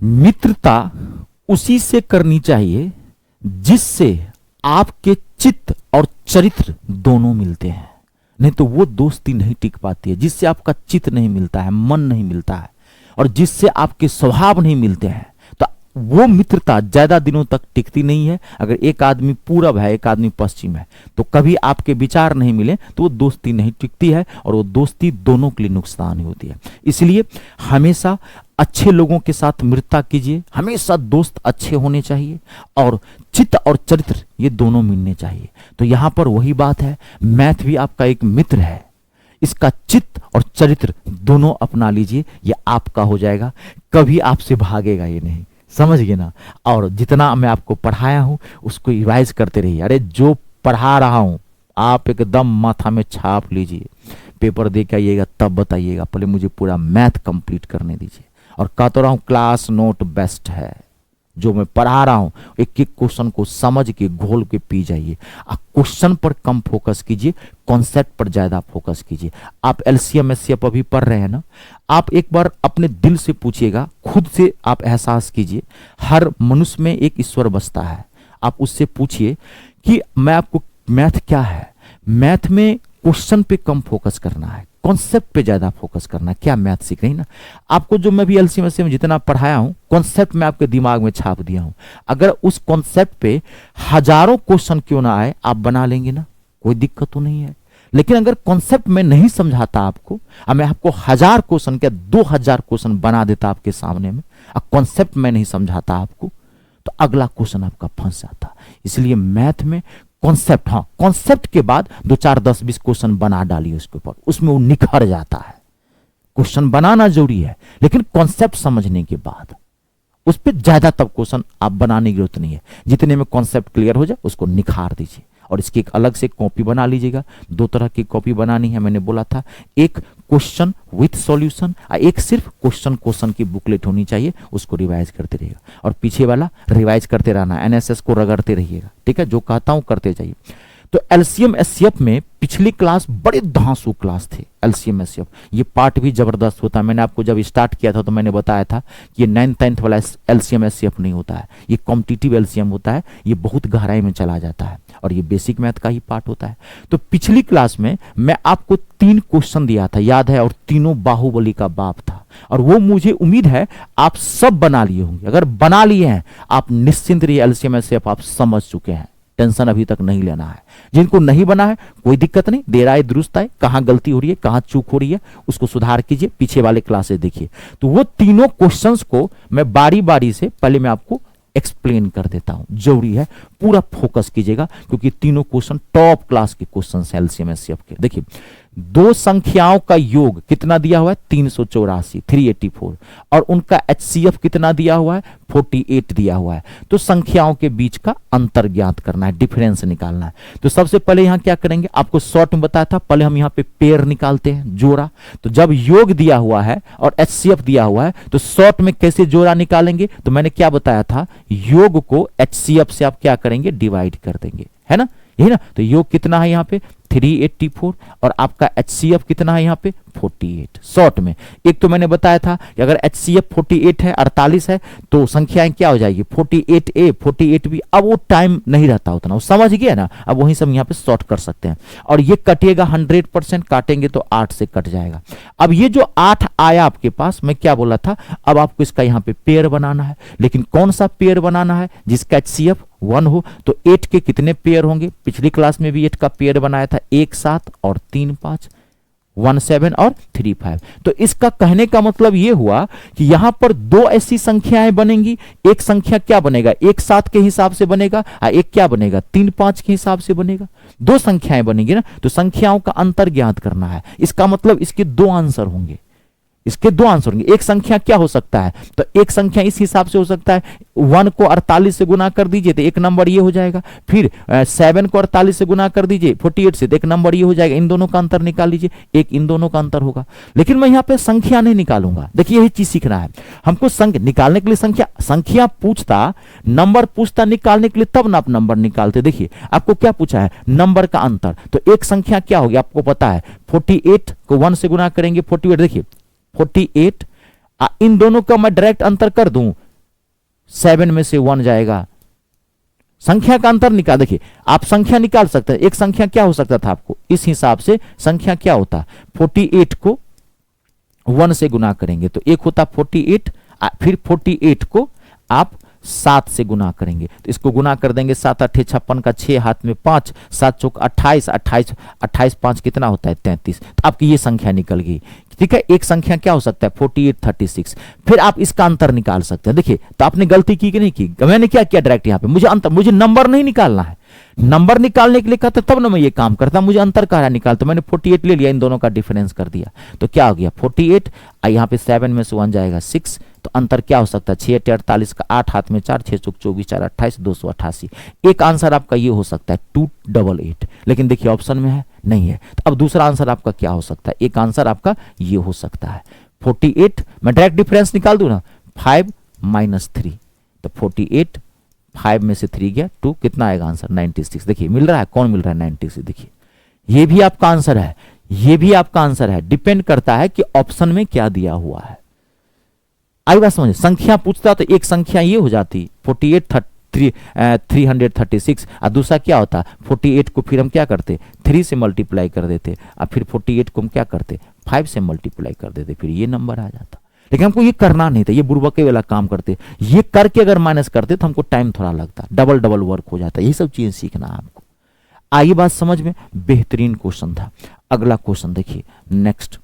मित्रता उसी से करनी चाहिए जिससे आपके चित्त और चरित्र दोनों मिलते हैं, नहीं तो वो दोस्ती नहीं टिक पाती है। जिससे आपका चित्त नहीं मिलता है, मन नहीं मिलता है, और जिससे आपके स्वभाव नहीं मिलते हैं, तो वो मित्रता ज्यादा दिनों तक टिकती नहीं है। अगर एक आदमी पूरब है, एक आदमी पश्चिम है, तो कभी आपके विचार नहीं मिले तो वो दोस्ती नहीं टिकती है, और वो दोस्ती दोनों के लिए नुकसान होती है। इसलिए हमेशा अच्छे लोगों के साथ मित्रता कीजिए, हमेशा दोस्त अच्छे होने चाहिए, और चित्त और चरित्र ये दोनों मिलने चाहिए। तो यहां पर वही बात है, मैथ भी आपका एक मित्र है, इसका चित्त और चरित्र दोनों अपना लीजिए, ये आपका हो जाएगा, कभी आपसे भागेगा ये नहीं, समझ गए ना। और जितना मैं आपको पढ़ाया हूं उसको रिवाइज करते रहिए। अरे जो पढ़ा रहा हूं आप एकदम माथा में छाप लीजिए, पेपर दे के आइएगा तब बताइएगा, पहले मुझे पूरा मैथ कंप्लीट करने दीजिए। और कहता रहा हूं क्लास नोट बेस्ट है, जो मैं पढ़ा रहा हूं एक एक क्वेश्चन को समझ के घोल के पी जाइए। आप क्वेश्चन पर कम फोकस कीजिए, कॉन्सेप्ट पर ज्यादा फोकस कीजिए। आप एलसीएम एचसीएफ अभी पढ़ रहे हैं ना, आप एक बार अपने दिल से पूछिएगा, खुद से आप एहसास कीजिए, हर मनुष्य में एक ईश्वर बसता है। आप उससे पूछिए कि मैं आपको मैथ क्या है, मैथ में क्वेश्चन पे कम फोकस करना है, कॉन्सेप्ट पे ज्यादा फोकस करना है। क्या मैथ सीख रही है ना, आपको जो मैं भी एलसीएम एचसीएफ में जितना पढ़ाया हूं कॉन्सेप्ट में आपके दिमाग में छाप दिया हूं। अगर उस कॉन्सेप्ट पे हजारों क्वेश्चन क्यों ना आए, आप बना लेंगे ना, कोई दिक्कत तो नहीं है। लेकिन अगर कॉन्सेप्ट में नहीं समझाता आपको, मैं आपको 1000 क्वेश्चन क्या 2000 क्वेश्चन बना देता आपके सामने में, और कॉन्सेप्ट में नहीं समझाता आपको, तो अगला क्वेश्चन आपका फंस जाता। इसलिए मैथ में कॉन्सेप्ट, हाँ कॉन्सेप्ट के बाद 2 4 10 20 क्वेश्चन बना डालिए उसके ऊपर, उसमें वो निखर जाता है। क्वेश्चन बनाना जरूरी है, लेकिन कॉन्सेप्ट समझने के बाद उस पर ज्यादा तब क्वेश्चन आप बनाने की जरूरत नहीं है। जितने में कॉन्सेप्ट क्लियर हो जाए उसको निखार दीजिए। और इसकी एक अलग से कॉपी बना लीजिएगा। 2 तरह की कॉपी बनानी है, मैंने बोला था, एक क्वेश्चन विथ सॉल्यूशन, एक सिर्फ क्वेश्चन की बुकलेट होनी चाहिए, उसको रिवाइज करते रहिएगा। और पीछे वाला रिवाइज करते रहना, एनएसएस को रगड़ते रहिएगा, ठीक है, जो कहता हूं करते जाइए। तो एलसीएम एचसीएफ में पिछली क्लास बड़े धांसू क्लास थे। एलसीएम एचसीएफ ये पार्ट भी जबरदस्त होता है। मैंने आपको जब स्टार्ट किया था तो मैंने बताया था कि ये 9th 10th वाला एलसीएम एचसीएफ नहीं होता है, ये कॉम्पिटिटिव एलसीएम होता है, ये बहुत गहराई में चला जाता है, और ये बेसिक मैथ का ही पार्ट होता है। तो पिछली क्लास में मैं आपको 3 क्वेश्चन दिया था, याद है, और तीनों बाहुबली का बाप था। और वो मुझे उम्मीद है आप सब बना लिए होंगे। अगर बना लिए हैं आप निश्चिंत रहिए, एलसीएम एचसीएफ आप समझ चुके हैं, टेंशन अभी तक नहीं लेना है। जिनको नहीं बना है कोई दिक्कत नहीं, देर आए दुरुस्त आए, कहां गलती हो रही है, कहां चूक हो रही है, उसको सुधार कीजिए, पीछे वाले क्लासेस देखिए। तो वो तीनों क्वेश्चंस को मैं बारी बारी से पहले मैं आपको एक्सप्लेन कर देता हूं, जरूरी है पूरा फोकस कीजिएगा, क्योंकि तीनों क्वेश्चन टॉप क्लास के क्वेश्चन है एलसीएम एचसीएफ के। देखिए, 2 संख्याओं का योग कितना दिया हुआ है, 384, 384, और उनका एचसीएफ कितना दिया हुआ है, 48 दिया हुआ है। तो संख्याओं के बीच का अंतर ज्ञात करना है, डिफरेंस निकालना है। तो सबसे पहले यहां क्या करेंगे, आपको शॉर्ट में बताया था, पहले हम यहां पे पेयर निकालते हैं, जोड़ा। तो जब योग दिया हुआ है और एचसीएफ दिया हुआ है तो शॉर्ट में कैसे जोड़ा निकालेंगे, तो मैंने क्या बताया था, योग को एचसीएफ से आप क्या करेंगे, डिवाइड कर देंगे, है ना, यही ना। तो योग कितना है यहाँ पे 384, और आपका एचसीएफ कितना है यहाँ पे 48। शॉर्ट में एक तो मैंने बताया था कि अगर एचसीएफ 48 है, 48 है, तो संख्याएं क्या हो जाएगी 48A 48B। अब वो टाइम नहीं रहता उतना, वो समझ गया ना, अब वहीं से हम यहाँ पे शॉर्ट कर सकते हैं। और ये कटिएगा 100%, काटेंगे तो 8 से कट जाएगा। अब ये जो 8 आया आपके पास, मैं क्या बोला था, अब आपको इसका यहाँ पे पेयर बनाना है। लेकिन कौन सा पेयर बनाना है, जिसका एचसीएफ 1 हो। तो 8 के कितने पेयर होंगे, पिछली क्लास में भी 8 का पेयर बनाया था, 1 7 और 3 5, 1 7 और 3 5। तो इसका कहने का मतलब यह हुआ कि यहां पर 2 ऐसी संख्याएं बनेंगी। एक संख्या क्या बनेगा, 1 7 के हिसाब से बनेगा, और एक क्या बनेगा 3 5 के हिसाब से बनेगा। 2 संख्याएं बनेंगी ना, तो संख्याओं का अंतर ज्ञात करना है। इसका मतलब इसके 2 आंसर होंगे, इसके 2 आंसर होंगे। एक संख्या क्या हो सकता है, तो एक संख्या इस हिसाब से हो सकता है, 1 को 48 से गुना कर दीजिए तो एक नंबर ये हो जाएगा, फिर 7 को 48 से गुना कर दीजिए 48 से, तो एक नंबर ये हो जाएगा। इन दोनों का अंतर निकाल लीजिए, एक इन दोनों का अंतर होगा। लेकिन मैं यहाँ पे संख्या नहीं निकालूंगा। देखिए, यही चीज सीखना है हमको, निकालने के लिए संख्या पूछता, नंबर पूछता निकालने के लिए, तब ना आप नंबर निकालते। देखिए, आपको क्या पूछा है, नंबर का अंतर। तो एक संख्या क्या होगी आपको पता है, 48 को 1 से गुना करेंगे 48। देखिए 48, इन दोनों का मैं डायरेक्ट अंतर कर दूं 7 में से 1 जाएगा, संख्या का अंतर निकाल। देखिए आप संख्या निकाल सकते हैं, एक संख्या क्या हो सकता था आपको इस हिसाब से, संख्या क्या होता, 48 को 1 से गुना करेंगे तो एक होता 48, फिर 48 को आप 7 से गुना करेंगे तो इसको गुना कर देंगे, 7 8 56 का 6 हाथ में 5, 7 चौक 28, 28 28 5 कितना होता है 33। तो आपकी ये संख्या निकल गई, ठीक है। एक संख्या क्या हो सकता है 48 36। फिर आप इसका अंतर निकाल सकते हैं। देखिए तो आपने गलती की कि नहीं की, मैंने क्या किया डायरेक्ट यहाँ पे मुझे अंतर, मुझे नंबर नहीं निकालना है, नंबर निकालने के लिए कहता तब ना मैं ये काम करता, मुझे अंतर कहा निकाल, तो मैंने 48 ले लिया, इन दोनों का डिफरेंस कर दिया तो क्या हो गया 48, यहाँ पे 7 में से 1 जाएगा 6, तो अंतर क्या हो सकता है 6 8 48 का 8 हाथ में 4, 6 चौक 24 4 28 288। एक आंसर आपका ये हो सकता है 288, लेकिन देखिए ऑप्शन में है नहीं है। तो अब दूसरा आंसर आपका क्या हो सकता है, एक आंसर आपका ये हो सकता है 48, मैं डायरेक्ट डिफरेंस निकाल दूं ना 5 - 3, तो 48 5 में से 3 गया 2, कितना आएगा आंसर 96। देखिए मिल रहा है, कौन मिल रहा है 96। देखिए ये भी आपका आंसर है, ये भी आपका आंसर है, डिपेंड करता है कि ऑप्शन में क्या दिया हुआ है। आई बात समझे, संख्या पूछता तो एक संख्या ये हो जाती 48 336 और दूसरा क्या होता 48 को फिर हम क्या करते 3 से मल्टीप्लाई कर देते और फिर 48 को हम क्या करते 5 से मल्टीप्लाई कर देते, फिर ये नंबर आ जाता। लेकिन हमको ये करना नहीं था, ये बुड़बके वाला काम करते, ये करके अगर माइनस करते तो हमको टाइम थोड़ा लगता, डबल डबल वर्क हो जाता। ये सब चीजें सीखना है आपको। आई बात समझ में, बेहतरीन क्वेश्चन था। अगला क्वेश्चन देखिए नेक्स्ट,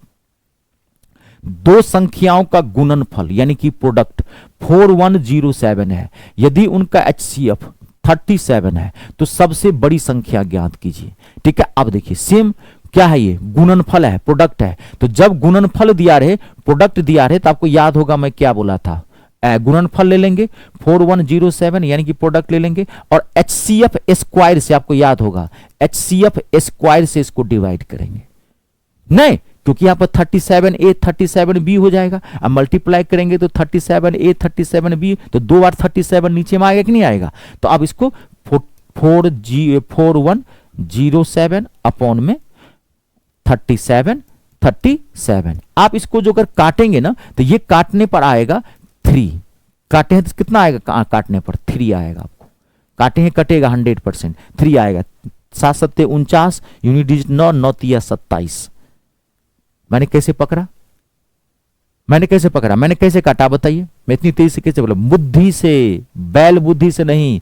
दो संख्याओं का गुणनफल यानी कि प्रोडक्ट 4107 है, यदि उनका HCF 37 है तो सबसे बड़ी संख्या ज्ञात कीजिए। ठीक है, अब देखिए सेम क्या है, ये गुणनफल है, प्रोडक्ट है, तो जब गुणनफल दिया रहे प्रोडक्ट दिया रहे तो आपको याद होगा मैं क्या बोला था, गुणनफल ले लेंगे 4107 यानी कि प्रोडक्ट ले लेंगे और HCF स्क्वायर से, आपको याद होगा HCF स्क्वायर से इसको डिवाइड करेंगे, नहीं क्योंकि यहां पर 37A 37B हो जाएगा, अब मल्टीप्लाई करेंगे तो 37A 37B, तो 2 बार 37 नीचे में आएगा कि नहीं आएगा, तो अब इसको 4107 अपॉन में 37 आप इसको जो अगर काटेंगे ना तो ये काटने पर आएगा 3, काटे हैं तो कितना आएगा, काटने पर 3 आएगा, आपको काटे हैं कटेगा 100%, 3 आएगा, 7 7 49 यूनिट डिजिट 9 9 3 27। मैंने कैसे पकड़ा, मैंने कैसे काटा बताइए, मैं इतनी तेजी से कैसे बोला, बुद्धि से, बैल बुद्धि से नहीं,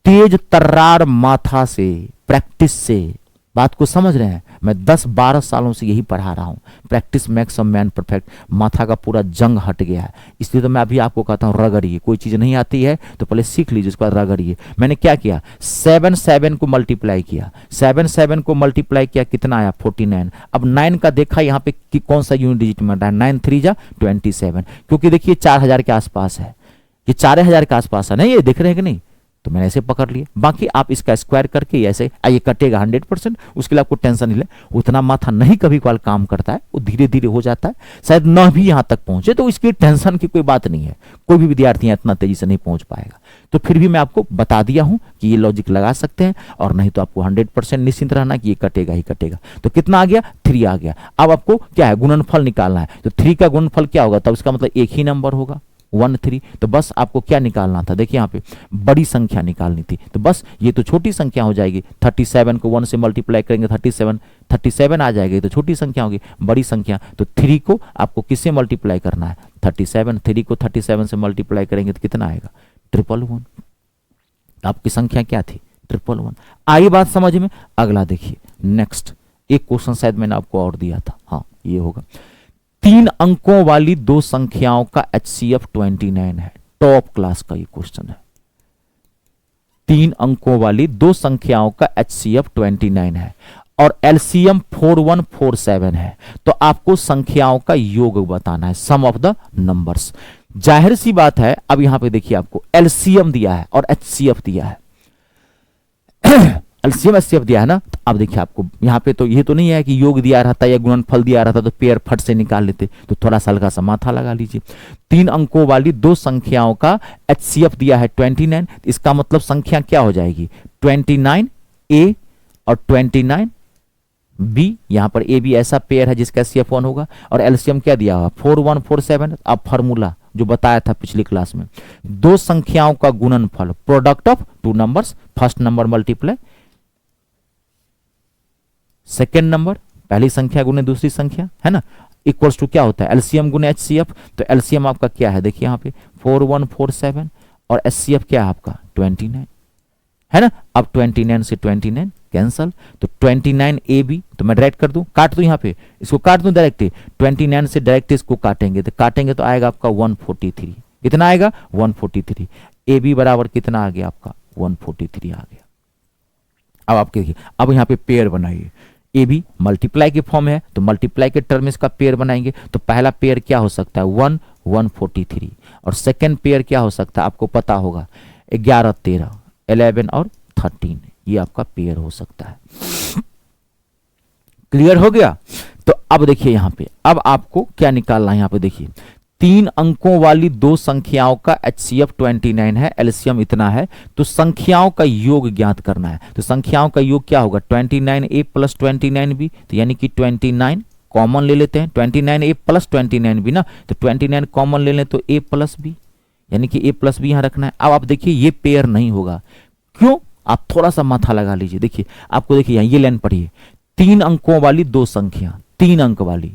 तेज तर्रार माथा से, प्रैक्टिस से। बात को समझ रहे हैं, मैं 10-12 सालों से यही पढ़ा रहा हूं, practice makes a man perfect. माथा का पूरा जंग हट गया है, इसलिए तो मैं अभी आपको कहता हूं रगड़िए, कोई चीज नहीं आती है तो पहले सीख लीजिए, उसके बाद रगड़िए। मैंने क्या किया 7 को मल्टीप्लाई किया, 7 को मल्टीप्लाई किया, कितना आया 49। अब 9 का देखा यहाँ पे कि कौन सा यूनिट डिजिट में रहा है, 9 3 जा 27, क्योंकि देखिए 4000 के आसपास है, ये 4000 के आसपास है, नहीं ये देख रहे हैं कि नहीं, तो मैंने ऐसे पकड़ लिया। बाकी आप इसका स्क्वायर करके ऐसे ये कटेगा 100%, उसके लिए आपको टेंशन नहीं ले, उतना माथा नहीं कभी कभार काम करता है, वो धीरे धीरे हो जाता है, शायद न भी यहां तक पहुंचे तो इसकी टेंशन की कोई बात नहीं है, कोई भी विद्यार्थी इतना तेजी से नहीं पहुंच पाएगा। तो फिर भी मैं आपको बता दिया हूं कि ये लॉजिक लगा सकते हैं, और नहीं तो आपको 100% निश्चिंत रहना कि ये कटेगा ही कटेगा। तो कितना आ गया 3 आ गया। अब आपको क्या है गुणनफल निकालना है, तो 3 का गुणनफल क्या होगा, तब इसका मतलब एक ही नंबर होगा 1 3। तो बस आपको क्या निकालना था, देखिए यहाँ पे बड़ी संख्या निकालनी थी, तो बस ये तो छोटी संख्या हो जाएगी, 37 को 1 से मल्टीप्लाई करेंगे 37 आ जाएगी, तो छोटी संख्या होगी। बड़ी संख्या तो 3 को आपको किससे मल्टीप्लाई करना है 37, 3 को 37 से मल्टीप्लाई करेंगे तो कितना आएगा 111। आपकी संख्या क्या थी 111। आई बात समझ में। अगला देखिए नेक्स्ट, एक क्वेश्चन शायद मैंने आपको और दिया था, हाँ ये होगा, 3 अंकों वाली दो संख्याओं का HCF 29 है, टॉप क्लास का ये क्वेश्चन है। 3 अंकों वाली दो संख्याओं का HCF 29 है और LCM 4147 है, तो आपको संख्याओं का योग बताना है, सम ऑफ द नंबर्स। जाहिर सी बात है, अब यहां पे देखिए आपको LCM दिया है और HCF दिया है LCM HCF दिया है ना, अब देखिए आपको यहाँ पे तो ये तो नहीं है कि योग दिया रहता या गुणनफल दिया रहता तो पेयर फट से निकाल लेते, तो थोड़ा सा हल्का सा माथा लगा लीजिए। 3 अंकों वाली दो संख्याओं का HCF दिया है 29, इसका मतलब संख्या क्या हो जाएगी 29A और 29B, यहाँ पर A भी ऐसा पेयर है जिसका HCF 1 होगा, और LCM क्या दिया हुआ 4147। अब फार्मूला जो बताया था पिछली क्लास में, दो संख्याओं का गुणनफल, product of two numbers, first number multiply second number, पहली संख्या गुने दूसरी संख्या, है ना, इक्वल्स टू क्या होता है, एलसीएम गुने एचसीएफ। तो एलसीएम आपका क्या है, देखिए यहाँ पे 4147 और एचसीएफ क्या है आपका 29, है ना। अब 29 से 29 कैंसल, तो 29 ए बी, तो मैं डायरेक्ट कर दूं, काट दूं, यहाँ पे इसको काट दूं डायरेक्ट, 29 से डायरेक्ट इसको काटेंगे तो आएगा आपका 143, कितना आएगा 143। ए बी बराबर कितना आ गया आपका 143 आ गया। अब आप देखिए, अब यहाँ पे पेयर बनाइए, ए बी मल्टीप्लाई के फॉर्म है तो मल्टीप्लाई के टर्म में इसका पेयर बनाएंगे, तो पहला पेयर क्या हो सकता है 1 143, और सेकेंड पेयर क्या हो सकता है आपको पता होगा 11 13 11 और 13, ये आपका पेयर हो सकता है। क्लियर हो गया। तो अब देखिए यहां पे, अब आपको क्या निकालना है, यहां पे देखिए 3 अंकों वाली दो संख्याओं का HCF 29 है, एलसीएम इतना है, तो संख्याओं का योग ज्ञात करना है। तो संख्याओं का योग क्या होगा 29A प्लस 29B, तो यानी कि 29 कॉमन ले लेते हैं, 29A प्लस 29B ना, तो 29 कॉमन ले लें तो A प्लस B, यानी कि A प्लस B यहां रखना है। अब आप देखिए ये पेयर नहीं होगा, क्यों, आप थोड़ा सा माथा लगा लीजिए। देखिए आपको, देखिए यहां ये लाइन पढ़िए, 3 अंकों वाली दो संख्या, 3 अंक वाली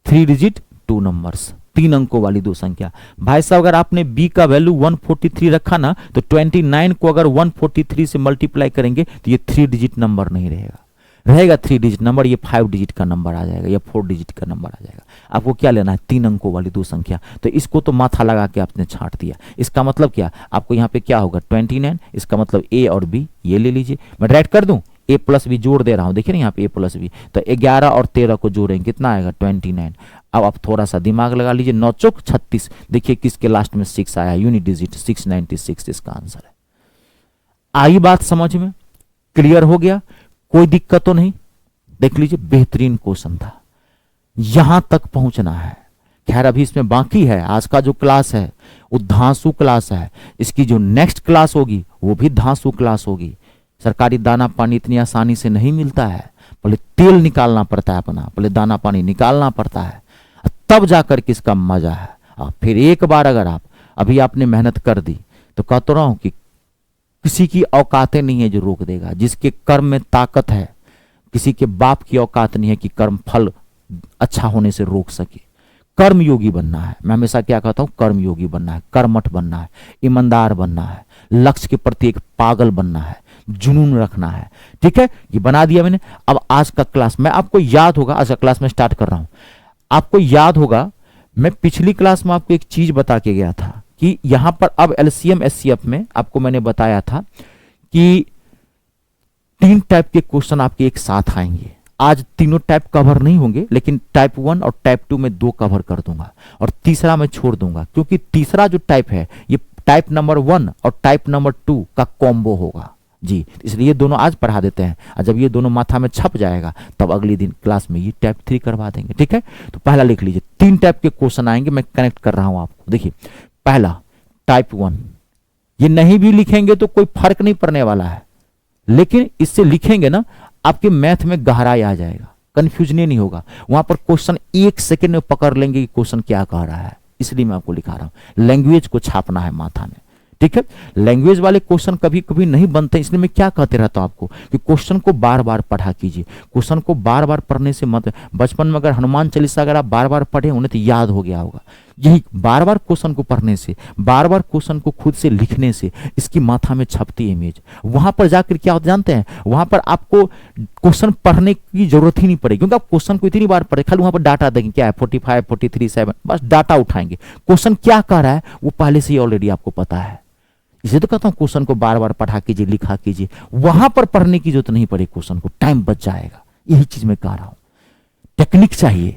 3 डिजिट 2 नंबर्स, 3 अंकों वाली दो संख्या। भाई साहब अगर आपने b का वैल्यू 143 रखा ना, तो 29 को अगर 143 से मल्टीप्लाई करेंगे तो ये 3 डिजिट नंबर नहीं रहेगा, रहेगा 3 डिजिट नंबर, ये 5 डिजिट का नंबर आ जाएगा या 4 डिजिट का नंबर आ जाएगा। आपको क्या लेना है 3 अंकों वाली दो संख्या, तो इसको तो माथा लगा के आपने छांट दिया। इसका मतलब क्या, आपको यहाँ पे क्या होगा 29, इसका मतलब a और b ये ले लीजिए, मैं डायरेक्ट कर दूं, a प्लस बी जोड़ दे रहा हूं, देखिए ना यहाँ पे a प्लस बी, तो 11 और 13 को जोड़ेंगे कितना आएगा 29। अब आप थोड़ा सा दिमाग लगा लीजिए, 9 चौक 36, देखिए किसके लास्ट में 6 आया, यूनिट डिजिट 696 इसका आंसर है। आई बात समझ में, क्लियर हो गया, कोई दिक्कत तो नहीं। देख लीजिए बेहतरीन क्वेश्चन था, यहां तक पहुंचना है। खैर अभी इसमें बाकी है, आज का जो क्लास है वो धांसू क्लास है, इसकी जो नेक्स्ट क्लास होगी वो भी धांसू क्लास होगी। सरकारी दाना पानी इतनी आसानी से नहीं मिलता है, पहले तेल निकालना पड़ता है अपना, पहले दाना पानी निकालना पड़ता है, तब जाकर के इसका मजा है। फिर एक बार अगर आप अभी आपने मेहनत कर दी तो कहता रहा हूं कि किसी की औकातें नहीं है जो रोक देगा, जिसके कर्म में ताकत है, किसी के बाप की औकात नहीं है कि कर्म फल अच्छा होने से रोक सके। कर्म योगी बनना है, मैं हमेशा क्या कहता हूं, कर्म योगी बनना है, कर्मठ बनना है, ईमानदार बनना है, लक्ष्य के प्रति एक पागल बनना है, जुनून रखना है। ठीक है, ये बना दिया मैंने। अब आज का क्लास मैं आपको याद होगा, आज का क्लास में स्टार्ट कर रहा हूं, आपको याद होगा मैं पिछली क्लास में आपको एक चीज बता के गया था कि यहां पर अब एलसीएम एचसीएफ में आपको मैंने बताया था कि 3 टाइप के क्वेश्चन आपके एक साथ आएंगे। आज तीनों टाइप कवर नहीं होंगे, लेकिन टाइप 1 और टाइप 2 में 2 कवर कर दूंगा और तीसरा मैं छोड़ दूंगा, क्योंकि तीसरा जो टाइप है ये टाइप नंबर 1 और टाइप नंबर 2 का कॉम्बो होगा जी, इसलिए ये दोनों आज पढ़ा देते हैं, और जब ये दोनों माथा में छप जाएगा तब अगले दिन क्लास में ये टाइप 3 करवा देंगे। ठीक है, तो पहला लिख लीजिए, 3 टाइप के क्वेश्चन आएंगे, मैं कनेक्ट कर रहा हूं आपको। देखिए पहला टाइप 1, ये नहीं भी लिखेंगे तो कोई फर्क नहीं पड़ने वाला है, लेकिन इससे लिखेंगे ना आपके मैथ में गहराई आ जाएगा, कंफ्यूजन नहीं होगा, वहां पर क्वेश्चन 1 सेकेंड में पकड़ लेंगे कि क्वेश्चन क्या कह रहा है, इसलिए मैं आपको लिखा रहा हूं। लैंग्वेज को छापना है माथा में, ठीक है। लैंग्वेज वाले क्वेश्चन कभी कभी नहीं बनते, इसलिए मैं क्या कहते रहता हूं आपको कि क्वेश्चन को बार बार पढ़ा कीजिए। क्वेश्चन को बार बार पढ़ने से मत, बचपन में अगर हनुमान चालीसा अगर आप बार बार पढ़े उन्हें तो याद हो गया होगा, यही बार बार क्वेश्चन को पढ़ने से, बार बार क्वेश्चन को खुद से लिखने से इसकी माथा में छपती है इमेज। वहां पर जाकर क्या होता जानते हैं, वहां पर आपको क्वेश्चन पढ़ने की जरूरत ही नहीं पड़ेगी, क्योंकि आप क्वेश्चन को इतनी बार पढ़े, खाली वहां पर डाटा देंगे क्या है 45 43 7, बस डाटा उठाएंगे, क्वेश्चन क्या कह रहा है वो पहले से ही ऑलरेडी आपको पता है। इसे तो कहता हूं क्वेश्चन को बार बार पढ़ा कीजिए, लिखा कीजिए, वहां पर पढ़ने की जरूरत नहीं पड़े, क्वेश्चन को टाइम बच जाएगा, यही चीज मैं कह रहा हूं। टेक्निक चाहिए,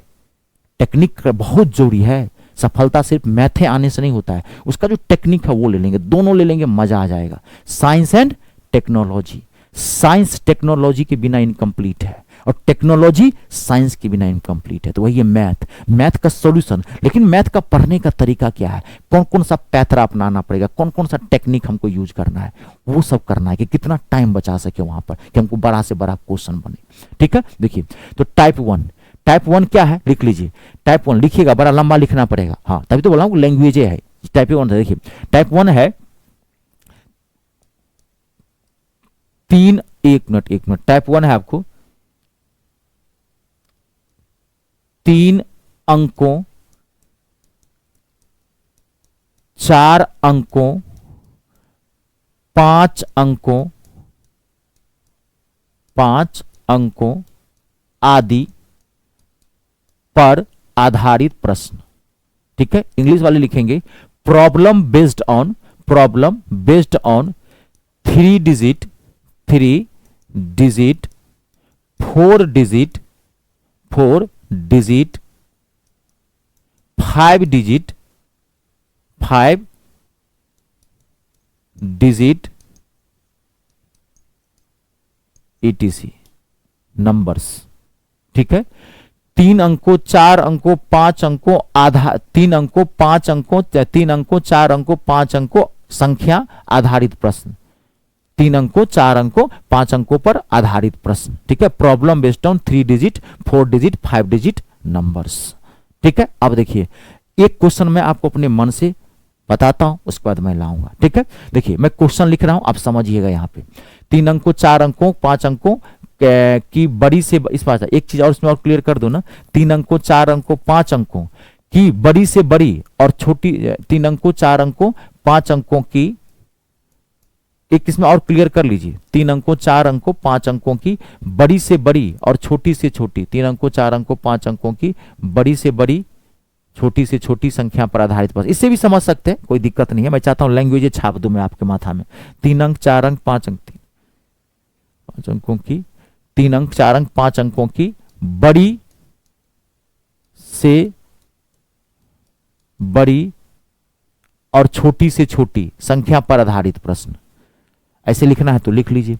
टेक्निक बहुत जरूरी है, सफलता सिर्फ मैथे आने से नहीं होता है, उसका जो टेक्निक है वो ले लेंगे, दोनों ले लेंगे, मजा आ जाएगा। Science and technology, science technology के बिना इनकम्प्लीट है और टेक्नोलॉजी साइंस के बिना इनकम्प्लीट है। तो वही है मैथ, मैथ का सॉल्यूशन। लेकिन मैथ का पढ़ने का तरीका क्या है, कौन कौन सा पैथरा अपनाना पड़ेगा, कौन कौन सा टेक्निक हमको यूज करना है, वो सब करना है कि कितना टाइम बचा सके वहां पर, कि हमको बड़ा से बड़ा क्वेश्चन बने। ठीक है, देखिए तो टाइप 1, टाइप 1 क्या है लिख लीजिए। टाइप 1 लिखिएगा, बड़ा लंबा लिखना पड़ेगा, हाँ तभी तो बोला हूँ लैंग्वेज है। टाइप 1 देखिए, टाइप 1 है एक मिनट, टाइप 1 है आपको 3 अंकों 4 अंकों 5 अंकों आदि पर आधारित प्रश्न। ठीक है, इंग्लिश वाले लिखेंगे problem based on 3 digit 4 digit 5 digit etc numbers. ठीक है, 3 अंकों 4 अंकों 5 अंकों 3 अंकों 5 अंकों 3 अंकों 4 अंकों 5 अंकों संख्या आधारित प्रश्न। 3 अंकों 4 अंकों 5 अंकों पर आधारित प्रश्न। ठीक है, problem based on 3 digit 4 digit 5 digit numbers. ठीक है, अब देखिए एक क्वेश्चन मैं आपको अपने मन से बताता हूं, उसके बाद मैं लाऊंगा। ठीक है, देखिए मैं क्वेश्चन लिख रहा हूं, आप समझिएगा। यहाँ पे 3 अंकों 4 अंकों 5 अंकों की बड़ी से इस बात एक चीज और इसमें और क्लियर कर दो ना, 3 अंकों 4 अंकों 5 अंकों की बड़ी से बड़ी और छोटी, 3 अंकों 4 अंकों 5 अंकों की, एक इसमें और क्लियर कर लीजिए, 3 अंकों 4 अंकों 5 अंकों की बड़ी से बड़ी और छोटी से छोटी, 3 अंकों 4 अंकों 5 अंकों की बड़ी से बड़ी छोटी से छोटी संख्या पर आधारित प्रश्न। इससे भी समझ सकते हैं, कोई दिक्कत नहीं है। मैं चाहता हूं लैंग्वेज छाप दूं मैं आपके माथा में। 3 अंक 4 अंक 5 अंक 5 अंकों की, 3 अंक 4 अंक 5 अंकों की बड़ी से बड़ी और छोटी से छोटी संख्या पर आधारित प्रश्न। ऐसे लिखना है तो लिख लीजिए,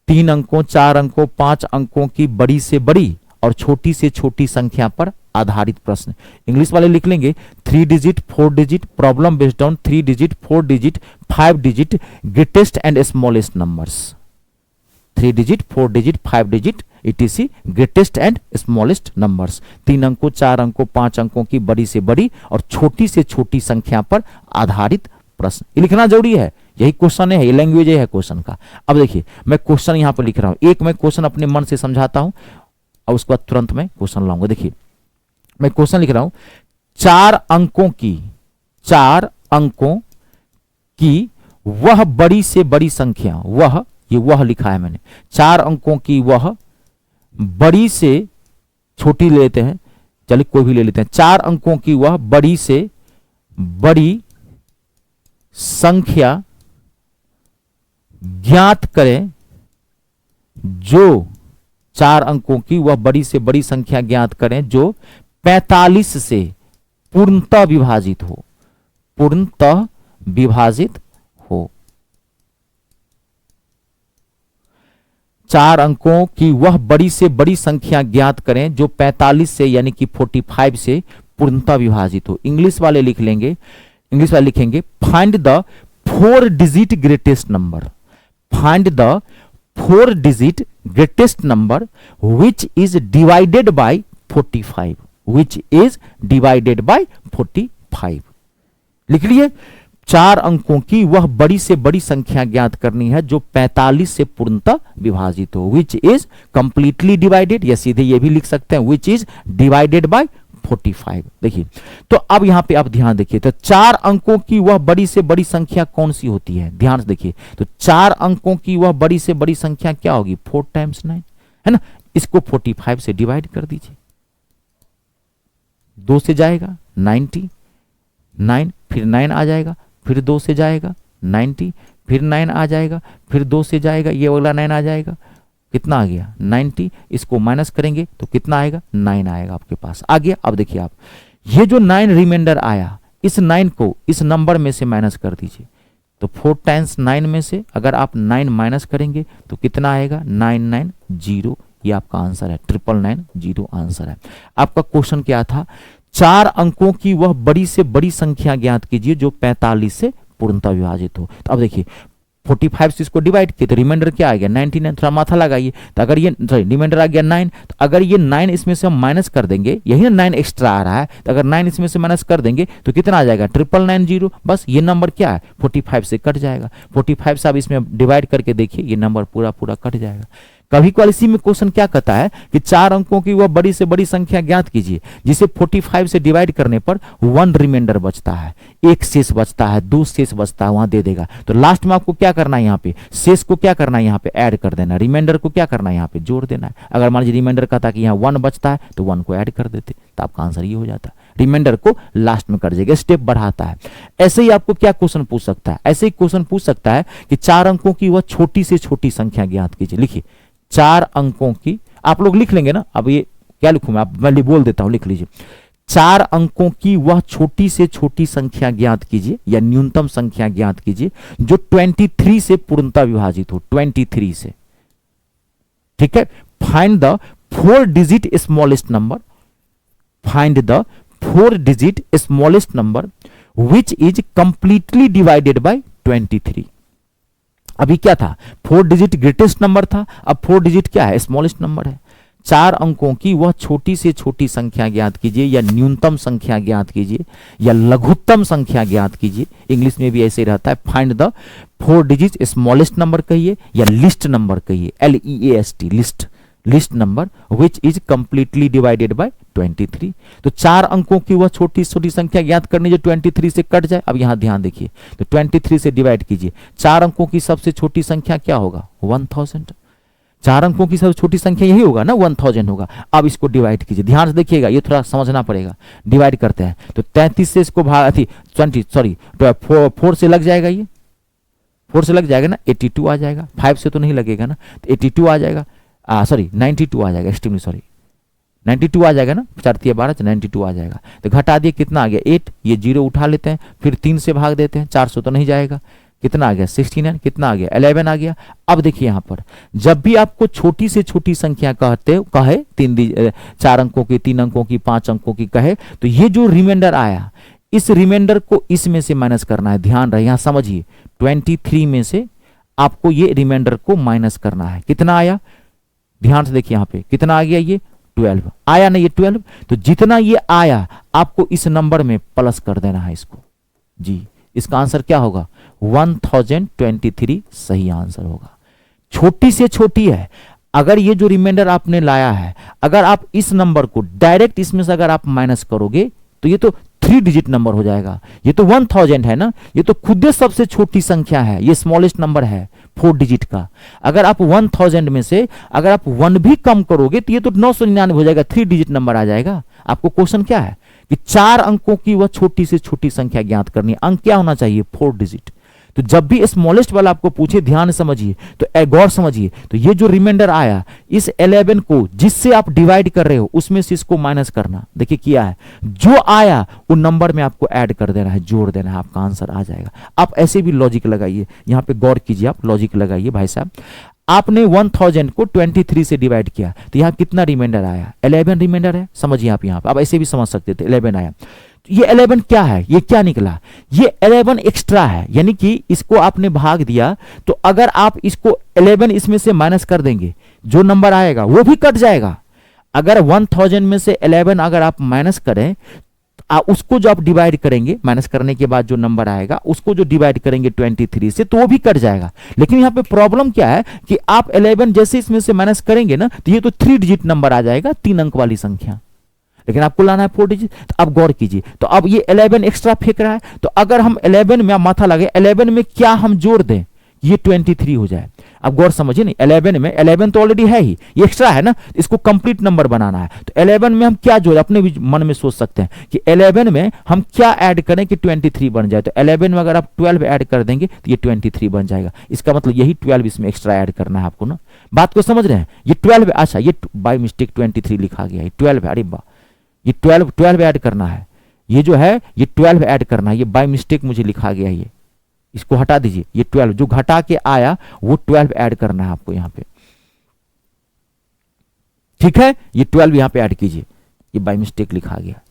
3 अंकों 4 अंकों 5 अंकों की बड़ी से बड़ी और छोटी से छोटी संख्या पर आधारित प्रश्न। इंग्लिश वाले लिख लेंगे 3 digit 4 digit problem based on 3 digit 4 digit 5 digit greatest and smallest numbers. 3 digit 4 digit 5 digit etc greatest and smallest numbers. 3 अंकों 4 अंकों 5 अंकों की बड़ी से बड़ी और छोटी से छोटी संख्या पर आधारित प्रश्न। ये लिखना जरूरी है, यही क्वेश्चन है, ये लैंग्वेज है क्वेश्चन का। अब देखिए मैं क्वेश्चन यहां पर लिख रहा हूं, एक मैं क्वेश्चन अपने मन से समझाता हूं और उसके बाद तुरंत मैं क्वेश्चन लाऊंगा। देखिए मैं क्वेश्चन लिख रहा हूं, 4 अंकों की वह बड़ी से बड़ी संख्या, वह लिखा है मैंने, 4 अंकों की वह बड़ी से छोटी ले लेते हैं, चलिए कोई भी ले लेते हैं, 4 अंकों की वह बड़ी से बड़ी संख्या ज्ञात करें जो 4 अंकों की वह बड़ी से बड़ी संख्या ज्ञात करें जो 45 से पूर्णतः विभाजित हो, पूर्णतः विभाजित हो। 4 अंकों की वह बड़ी से बड़ी संख्या ज्ञात करें जो 45 से यानी कि 45 से पूर्णतः विभाजित हो। इंग्लिश वाले लिख लेंगे, इंग्लिश वाले लिखेंगे find the 4 digit greatest number, find the 4 digit greatest number which is divided by 45, which is divided by 45। लिख लिए, 4 अंकों की वह बड़ी से बड़ी संख्या ज्ञात करनी है जो 45 से पूर्णतः विभाजित हो, which is completely divided, या सीधे ये भी लिख सकते हैं which is divided by 45। देखिए तो अब यहां पे आप ध्यान देखिए, तो 4 अंकों की वह बड़ी से बड़ी संख्या कौन सी होती है, ध्यान से देखिए। तो 4 अंकों की वह बड़ी से बड़ी संख्या क्या होगी, 4 टाइम्स 9 है ना। इसको 45 से डिवाइड कर दीजिए, 2 से जाएगा 90, 9 फिर 9 आ जाएगा, फिर 2 से जाएगा 90, फिर 9 आ जाएगा, फिर 2 से जाएगा, ये वाला 9 आ जाएगा, कितना आ गया 90। इसको माइनस करेंगे तो कितना आएगा, 9 आएगा आपके पास, आ गया। अब देखिए आप, ये जो 9 रिमाइंडर आया, इस 9 को इस नंबर में से माइनस कर दीजिए। तो 4 टाइम्स 9 में से अगर आप 9 माइनस करेंगे तो कितना आएगा, 990। ये आपका आंसर है, 990 आंसर है। आपका क्वेश्चन क्या था, 4 अंकों की वह बड़ी से बड़ी संख्या ज्ञात कीजिए जो 45 से पूर्णतः विभाजित हो। तो अब देखिए 45 से इसको डिवाइड किए तो रिमाइंडर क्या आ गया 99। थोड़ा माथा लगाइए, तो अगर ये रिमाइंडर आ गया 9, तो अगर ये 9 इसमें से हम माइनस कर देंगे, यही ना 9 एक्स्ट्रा आ रहा है, तो अगर 9 इसमें से माइनस कर देंगे तो कितना आ जाएगा 99990। बस ये नंबर क्या है 45 से कट जाएगा। 45 से आप इसमें डिवाइड करके देखिए, ये नंबर पूरा पूरा कट जाएगा। कभी कभी इसी में क्वेश्चन क्या कहता है कि 4 अंकों की वह बड़ी से बड़ी संख्या ज्ञात कीजिए जिसे 45 से डिवाइड करने पर 1 रिमाइंडर बचता है, 1 शेष बचता है, 2 शेष बचता है, वहां दे देगा। तो लास्ट में आपको क्या करना है, यहाँ पे शेष को क्या करना है, यहाँ पे ऐड कर देना, रिमाइंडर को क्या करना है, यहाँ पे जोड़ देना है। अगर मान लीजिए रिमाइंडर कहता कि यहाँ 1 बचता है तो 1 को ऐड कर देते, तो आपका आंसर ये हो जाता है। रिमाइंडर को लास्ट में कर देगा, स्टेप बढ़ाता है। ऐसे ही आपको क्या क्वेश्चन पूछ सकता है, ऐसे ही क्वेश्चन पूछ सकता है कि 4 अंकों की वह छोटी से छोटी संख्या ज्ञात कीजिए। लिखिए 4 अंकों की, आप लोग लिख लेंगे ना, अब ये क्या लिखूं मैं, मैं बोल देता हूं, लिख लीजिए। 4 अंकों की वह छोटी से छोटी संख्या ज्ञात कीजिए या न्यूनतम संख्या ज्ञात कीजिए जो 23 से पूर्णतः विभाजित हो, 23 से। ठीक है, find the 4 digit smallest number, find the 4 digit smallest number which is completely divided by 23। अभी क्या था, 4 डिजिट ग्रेटेस्ट नंबर था, अब 4 डिजिट क्या है, स्मॉलेस्ट नंबर है। 4 अंकों की वह छोटी से छोटी संख्या ज्ञात कीजिए या न्यूनतम संख्या ज्ञात कीजिए या लघुत्तम संख्या ज्ञात कीजिए। इंग्लिश में भी ऐसे ही रहता है, find the 4 digit smallest number कहिए या लिस्ट नंबर कहिए, LEAST, list, list number which is completely divided by 23। तो 4 अंकों की वह छोटी छोटी संख्या ज्ञात करनी जो 23 से कट जाए। अब यहां ध्यान देखिए, तो 23 से डिवाइड कीजिए, 4 अंकों की सबसे छोटी संख्या क्या होगा 1000। 4 अंकों की सबसे छोटी संख्या यही होगा ना, 1000 होगा। अब इसको डिवाइड कीजिए, ध्यान से देखिएगा, ये थोड़ा समझना पड़ेगा। डिवाइड करते हैं तो 33 से इसको भाग 4 से लग जाएगा, ये 4 से लग जाएगा ना, 82 आ जाएगा। 5 से तो नहीं लगेगा ना, तो 82 आ जाएगा, 92 आ जाएगा, एक्सट्रीमली सॉरी 92 आ जाएगा ना, 4 3 12 92 आ जाएगा। तो घटा दिए, कितना आ गया 8, ये 0 उठा लेते हैं, फिर 3 से भाग देते हैं, 400 तो नहीं जाएगा, कितना आ गया 69, कितना आ गया 11 आ गया। अब देखिए यहाँ पर जब भी आपको छोटी से छोटी संख्या कहे 4 अंकों की, 3 अंकों की, 5 अंकों की कहे, तो ये जो रिमाइंडर आया, इस रिमाइंडर को इसमें से माइनस करना है। ध्यान रहे, यहां समझिए 23 में से आपको ये रिमाइंडर को माइनस करना है। कितना आया, ध्यान से देखिए यहाँ पे कितना आ गया, ये 12 आया ना, ये 12। तो जितना ये आया आपको इस नंबर में प्लस कर देना है इसको जी। इसका आंसर क्या होगा 1023 सही आंसर होगा। छोटी से छोटी है, अगर ये जो रिमाइंडर आपने लाया है, अगर आप इस नंबर को डायरेक्ट इसमें से अगर आप माइनस करोगे तो ये तो 3 डिजिट नंबर हो जाएगा। ये तो 1000 है ना, ये तो खुद सबसे छोटी संख्या है, ये स्मॉलेस्ट नंबर है 4 डिजिट का। अगर आप 1000 में से अगर आप 1 भी कम करोगे तो ये तो 999 हो जाएगा, 3 डिजिट नंबर आ जाएगा। आपको क्वेश्चन क्या है कि 4 अंकों की वह छोटी से छोटी संख्या ज्ञात करनी है। अंक क्या होना चाहिए 4 डिजिट। तो जब भी स्मॉलेस्ट वाला आपको पूछे ध्यान समझिए, तो गौर समझिए, तो ये जो रिमाइंडर आया इस 11 को जिससे आप डिवाइड कर रहे हो उसमें से इसको माइनस करना। देखिए किया है, जो आया वो नंबर में आपको ऐड कर देना है, जोड़ देना है, आपका आंसर आ जाएगा। आप ऐसे भी लॉजिक लगाइए, यहां पे गौर कीजिए, आप लॉजिक लगाइए भाई साहब। आपने 1000 को 23 से डिवाइड किया तो यहां कितना रिमाइंडर आया 11 रिमाइंडर है। समझिए आप, यहां पे आप ऐसे भी समझ सकते थे 11 आया। ये 11 क्या है, ये क्या निकला, ये 11 एक्स्ट्रा है, यानी कि इसको आपने भाग दिया तो अगर आप इसको 11 इसमें से माइनस कर देंगे जो नंबर आएगा वो भी कट जाएगा। अगर 1000 में से 11 अगर आप माइनस करें, उसको जो आप डिवाइड करेंगे, माइनस करने के बाद जो नंबर आएगा उसको जो डिवाइड करेंगे 23 से तो वो भी कट जाएगा। लेकिन यहाँ पे प्रॉब्लम क्या है कि आप 11 जैसे इसमें से माइनस करेंगे ना तो ये तो 3 डिजिट नंबर आ जाएगा, 3 अंक वाली संख्या, लेकिन आपको लाना है 4 डिजिट। तो अब गौर कीजिए, तो अब ये 11 एक्स्ट्रा फेंक रहा है, तो अगर हम 11 में माथा लगे 11 में क्या हम जोड़ दें ये 23 हो जाए। अब गौर समझिए, नहीं 11 में 11 तो ऑलरेडी है ही, ये एक्स्ट्रा है ना, इसको कंप्लीट नंबर बनाना है। तो 11 में हम क्या जोड़े, अपने भी मन में सोच सकते हैं कि 11 में हम क्या ऐड करें कि 23 बन जाए। तो 11 में अगर आप 12 ऐड कर देंगे तो ये 23 बन जाएगा। इसका मतलब यही 12 इसमें एक्स्ट्रा ऐड करना है आपको ना, बात को समझ रहे हैं। ये 12, अच्छा ये बाय मिस्टेक 23 लिखा गया है, 12 अरे वाह, ये 12 ऐड करना है, ये जो है ये 12 ऐड करना है, ये बाय मिस्टेक मुझे लिखा गया है, ये इसको हटा दीजिए। ये 12 जो घटा के आया वो 12 ऐड करना है आपको यहां पे, ठीक है। ये 12 यहां पे ऐड कीजिए, ये बाय मिस्टेक लिखा गया।